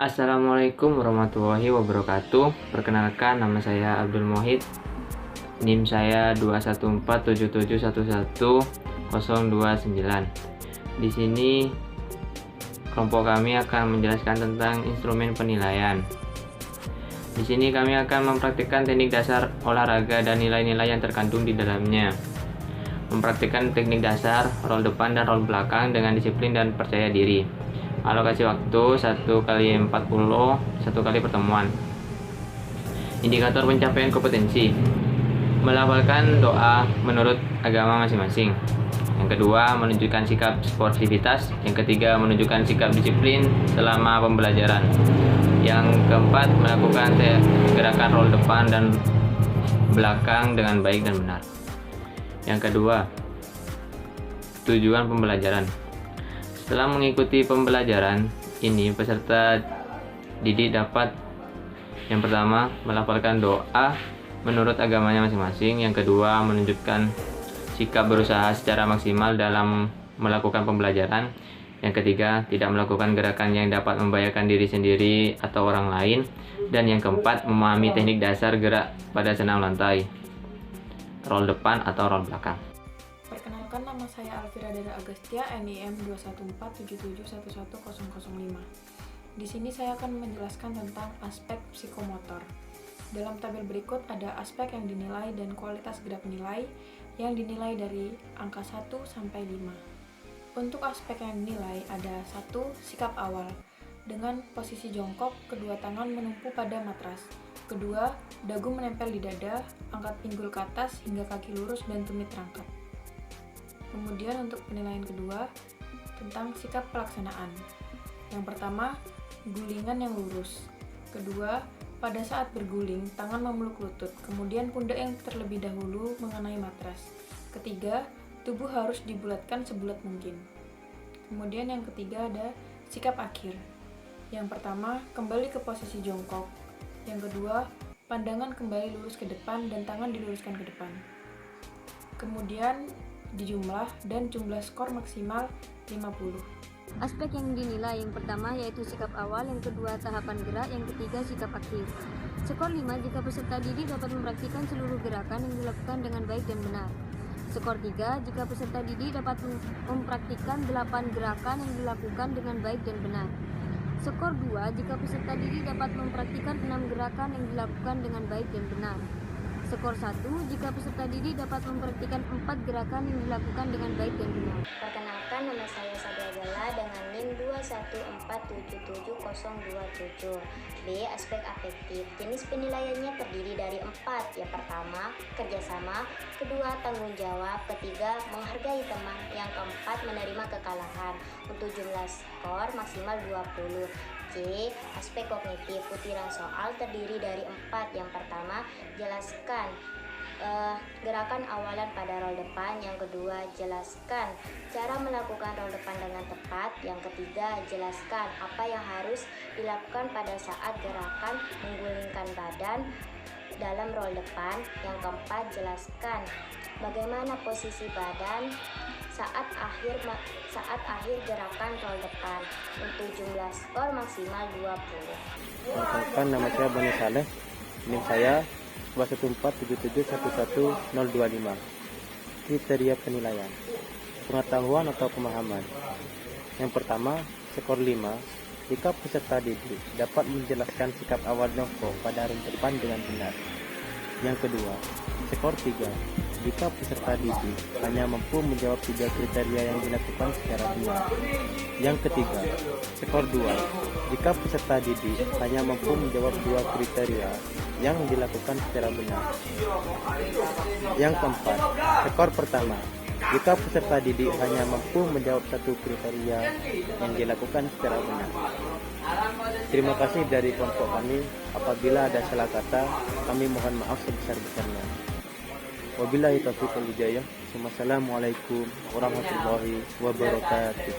Assalamualaikum warahmatullahi wabarakatuh. Perkenalkan, nama saya Abdul Mohid. NIM saya 21477111029. Di sini kelompok kami akan menjelaskan tentang instrumen penilaian. Di sini kami akan mempraktikkan teknik dasar olahraga dan nilai-nilai yang terkandung di dalamnya. Mempraktikkan teknik dasar, roll depan dan roll belakang dengan disiplin dan percaya diri. Alokasi waktu 1x40, 1 kali pertemuan. Indikator pencapaian kompetensi: melafalkan doa menurut agama masing-masing. Yang kedua, menunjukkan sikap sportivitas. Yang ketiga, menunjukkan sikap disiplin selama pembelajaran. Yang keempat, melakukan gerakan roll depan dan belakang dengan baik dan benar. Yang kedua, tujuan pembelajaran. Setelah mengikuti pembelajaran ini, peserta didik dapat yang pertama, melafalkan doa menurut agamanya masing-masing. Yang kedua, menunjukkan sikap berusaha secara maksimal dalam melakukan pembelajaran. Yang ketiga, tidak melakukan gerakan yang dapat membahayakan diri sendiri atau orang lain. Dan yang keempat, memahami teknik dasar gerak pada senam lantai, roll depan atau roll belakang. Perkenalkan, nama saya Alvira Dara Agustia, NIM 21477111005. Di sini saya akan menjelaskan tentang aspek psikomotor. Dalam tabel berikut ada aspek yang dinilai dan kualitas gerak nilai yang dinilai dari angka 1 sampai 5. Untuk aspek yang dinilai ada 1. Sikap awal dengan posisi jongkok, kedua tangan menumpu pada matras. Kedua, dagu menempel di dada, angkat pinggul ke atas hingga kaki lurus dan tumit terangkat. Kemudian untuk penilaian kedua, tentang sikap pelaksanaan. Yang pertama, gulingan yang lurus. Kedua, pada saat berguling, tangan memeluk lutut, kemudian pundak yang terlebih dahulu mengenai matras. Ketiga, tubuh harus dibulatkan sebulat mungkin. Kemudian yang ketiga ada sikap akhir. Yang pertama, kembali ke posisi jongkok. Yang kedua, pandangan kembali lurus ke depan dan tangan diluruskan ke depan. Kemudian dijumlah dan jumlah skor maksimal 50. Aspek yang dinilai yang pertama yaitu sikap awal, yang kedua tahapan gerak, yang ketiga sikap akhir. Skor 5 jika peserta didik dapat mempraktikkan seluruh gerakan yang dilakukan dengan baik dan benar. Skor 3 jika peserta didik dapat mempraktikkan 8 gerakan yang dilakukan dengan baik dan benar. Skor 2 jika peserta didik dapat mempraktikkan 6 gerakan yang dilakukan dengan baik dan benar. Skor 1 jika peserta didik dapat mempraktikkan 4 gerakan yang dilakukan dengan baik dan benar. Perkenalkan, nama saya Sabia Gala dengan NIM 214771027. B. Aspek afektif. Jenis penilaiannya terdiri dari 4. Yang pertama, kerjasama. Kedua, tanggung jawab. Ketiga, menghargai teman. Yang keempat, menerima kekalahan. Untuk jumlah skor maksimal 20. C. Aspek kognitif. Butiran soal terdiri dari 4. Yang pertama, jelaskan gerakan awalan pada roll depan. Yang kedua, jelaskan cara melakukan roll depan dengan tepat. Yang ketiga, jelaskan apa yang harus dilakukan pada saat gerakan menggulingkan badan dalam roll depan. Yang keempat, jelaskan bagaimana posisi badan saat akhir gerakan roll depan. Untuk jumlah skor maksimal 20. Perkenalkan, nama saya Bani Saleh. NIM saya 21477111025. Kriteria penilaian: pengetahuan atau pemahaman. Yang pertama, skor 5 jika peserta didik dapat menjelaskan sikap awal jongkok pada roll depan dengan benar. Yang kedua, skor 3 jika peserta didik hanya mampu menjawab 3 kriteria yang dilakukan secara benar. Yang ketiga, skor 2 jika peserta didik hanya mampu menjawab 2 kriteria yang dilakukan secara benar. Yang keempat, skor pertama jika peserta didik hanya mampu menjawab 1 kriteria yang dilakukan secara benar. Terima kasih dari kelompok kami. Apabila ada salah kata, kami mohon maaf sebesar-besarnya. Wabillahi taufiq wal hidayah. Wassalamualaikum warahmatullahi wabarakatuh.